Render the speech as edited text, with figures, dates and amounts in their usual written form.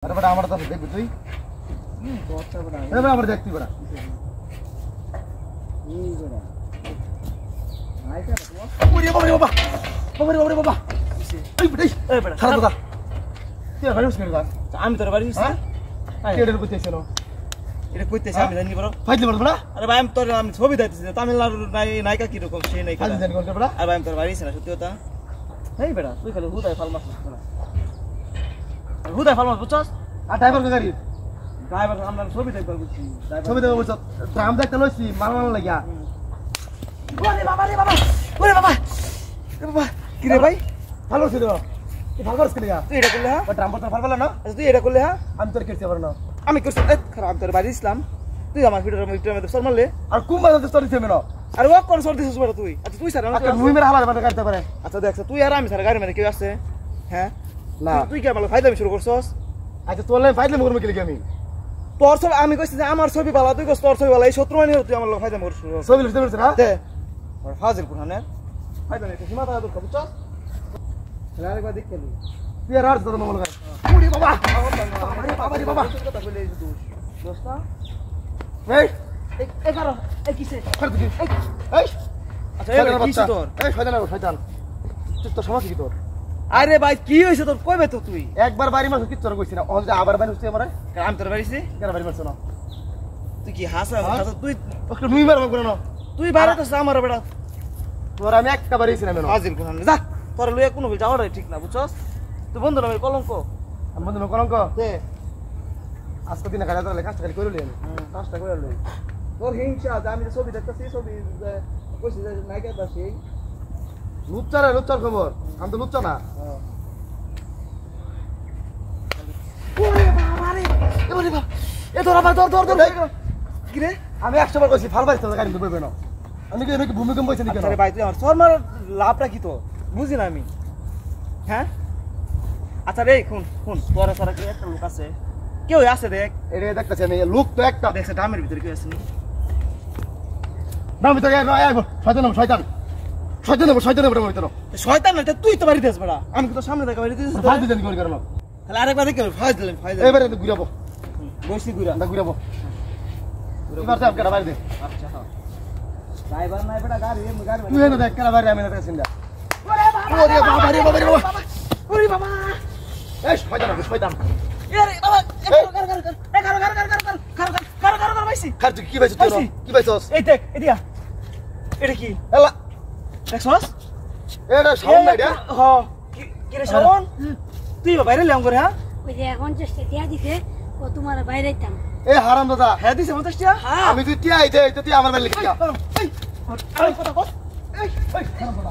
अरे बड़ा हमारा तो देख तुई बहुत अच्छा बड़ा अरे बड़ा हमारा देखती बड़ा ये बड़ा आई क्या बाबा ओरे बाबा बाबा बाबा ए बड़ा खाना बता তুই বাড়ি বসে গেল আমি তোর বাড়ি হ্যাঁ কেডের কইতেছিল এটা কইতেছ আমি জানি বড় ফাইজলি বড় আরে ভাই আমি ছবি দেখতেছি তামিলনাড়ু নায়িকা কি রকম সেই নায়িকা ফাইজলি জানি কোন বড় আরে ভাই আমি তোর বাড়ি না সত্যি কথা এই বেটা তুই খালি হুদায় ফালমাস না হুদায় ফালমাস বুঝছস আর ড্রাইভার কে গাড়ি ড্রাইভার আমরা ছবি দেখবার বুঝছি ছবি দেখো বলছ ড্রাম দেখতে লইছি মাল লাগিয়া ওরে বাবা ওরে বাবা কি রে ভাই ভালো ছিল তুই ভালো করছিস কিয়া তুই এটা করলে হ্যাঁ ও ড্রাম পড়তে ভালো না আচ্ছা তুই এটা করলে হ্যাঁ আমি তোর কেটে পারো না আমি করছি খারাপ তোর বাড়ি ইসলাম তুই আমার ভিডিওর মধ্যে সর মারলে আর কোন বাজাতে স্টোরি থেমে না আরে ওয়াক করে সর দিছিস বেটা তুই আচ্ছা তুই স্যার আচ্ছা মুই মেরে হালা বাটা কাটতে পারে আচ্ছা দেখ তুই আর আমি স্যার গাড়ি মানে কেউ আছে হ্যাঁ না তুই কি আমার ফায়দা শুরু করছস আচ্ছা তোর লাইন ফাইজলি করব কি লিখি আমি তোর ছবি আমি কইছি যে আমার ছবি ভালো তুই কইছ তোর ছবি ভালো এই শত্রু মানে তুই আমার লোক ফায়দা করছ ছবি লিখতে না দে আর ফাজিল কোরআনে ফায়দা নেই সীমা তা তোর বুঝছস আরেকবার দেখ কেলি তুই আর তোর মামলা কর ওরে বাবা আরে বাবা কথা বলে দোস্তা এই এই কারো এই কিসে কর তুই এই আচ্ছা এই কিসে তোর এই শয়তান তুই তো সমস্যা কি তোর আরে ভাই কি হইছে তোর কইবে তো তুই একবার বাড়ি মাছ কি তোর কইছিস না ও যে আবার বাড়ি হচ্ছে আমারে আমি তোর বাড়িছি কেন বাড়ি মাছ না তুই কি হাসা তুই ওকে মুই মারব কোন না তুই বাইরে তো আমার বেটা তোর আমি একটা বাড়ি ছিলাম না ফাজিল কোরআনে যা তোর লইয়া কোনো যাওয়াটাই ঠিক না বুঝছস তুই বন্ধু নামের কলঙ্ক আমি বন্ধু কলঙ্ক দে আজকে দিনে কাজে তোর কাজটা খালি করে লই আমি কাজটা করে লই তোর হিংসা যে আমি ছবি দেখতেছি ছবি কইছি যে নায়িকা দা সেই লুচ্চার খবর আমি তো লুচ্চা না ওরে বাবা রে ওরে বাবা এ তোর আবার দর কি রে আমি 100 বার কইছি ফাল বাইছ তোর গাড়ি বইবে না আমি কি এর ভূমিকম্প হইছে নাকি আরে ভাই তুই আমার শর্মার লাভটা কি তো বুঝি না আমি হ্যাঁ আচ্ছা রে শুন তোর সারা কি একটা লোক আছে কেউ আছে দেখ এরে দেখতেছি আমি লোক তো একটা দেখছ ডামের ভিতরে কেউ আছে নাম ভিতরে আয় শয়তান বড় ভিতরে শয়তান না তুই তো বাড়ি দিস বড়া আমি তো সামনে দেখা বাড়ি দিস ফাল দিতেন করে করলাম তাহলে আরেকবার দেখে ফাইজ দিলেন এবারে ঘুরাবো বসি গুড়া না ঘুরাবো এবার তো আপকা বাইরে দে আচ্ছা হ্যাঁ ড্রাইভার নাই বেটা গাড়ি তুই না দেখ কেলা বাইরে আমি না দেখছিনা ওরে বাবা রে বাবা রে বাবা ওরে বাবা এই শয়তান আরে বাবা কার ভাইছি খার তুই কি বাইছ তুই কি বাইছস এই দেখ এদিয়া এটা কি এলা দেখছস এটা সাউন্ড নাই রে হ্যাঁ কি রে শাওন তুই বাইরে লিয়াম করে হ্যাঁ ওই যে এখন চেষ্টা দিয়া দিছে ও তোমার বাইরে যাইতাম এ হারাম দাদা হ্যাঁ দিছে 50 টাকা আমি তুই টিয়া আইতে তুই আমার বাইরে লিখিয়া এই কথা কস এই হারাম দাদা